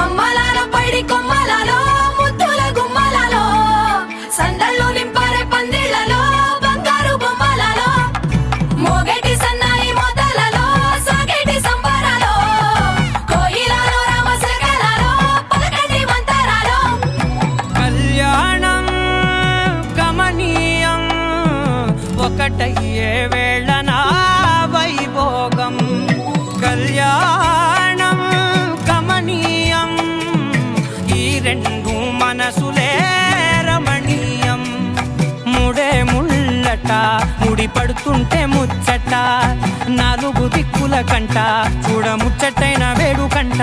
అమ్మలాల పైడి కొమ్మలలో ముద్దుల గుమ్మలలో సందళ్ళు నింపరే పందిళ్లలో బంగారు బొమ్మలలో మోగేటి సన్నాయి మోతలలో సాగేటి సంబరాలో కోయిలలో రామశకలలో పలకటి మంతరాలో కళ్యాణం గమనీయం ఒకటయ్యే వేళ నా వైభోగం కళ్యాణం గమనీయం ఈ రెండు మనసులే రమణీయం ముడే ముళ్ళట ముడి పడుతుంటే ముచ్చట నాలుగు దిక్కుల కంట చూడ ముచ్చటైన వేడుకంట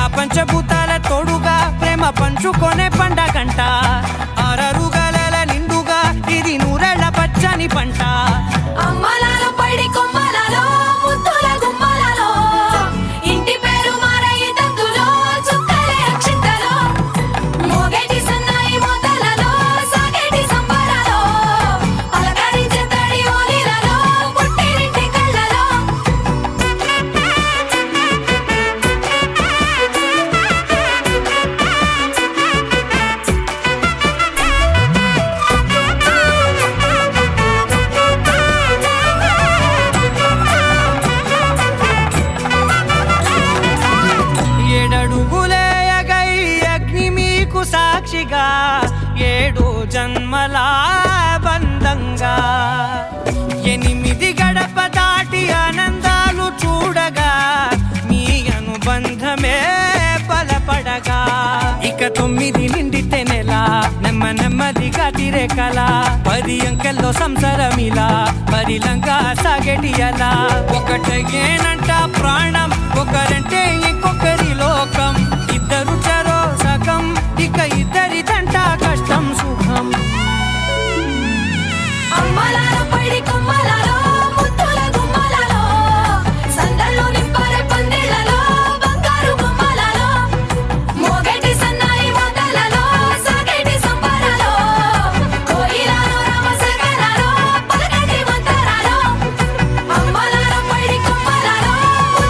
ఆ పంచభూతాల తోడుగా ప్రేమ పంచుకొనే పండగంట ఆరరుగల నిండుగా ఇది నూరెళ్ళ పచ్చని పంట అమ్మలాల పైడి కొమ్మలలో ముద్దుల గుమ్మలలో ఇంటి పేరు మారయి తందులో చుక్కలే అక్షింతలో మోగేటి సన్నాయి మోతలలో సాగేటి సంబరాలో పలకరించే తడి ఓలిలలో పుట్టినింటి కళ్ళలో ఏడడుగులే ఎగై అగ్ని మీకు సాక్షిగా ఏడు జన్మల బంధంగా ఎనిమిది గడప దాటి ఆనందాలు చూడగా మీ అనుబంధమే బలపడగా ఇక 9 నిండితే నెల నెమ్మదిగా తిరే కల 10 అంకెల్లో సంసారమిలా పరిలంగా సాగేటి అలా ఒకటేనంట ప్రాణం ఒక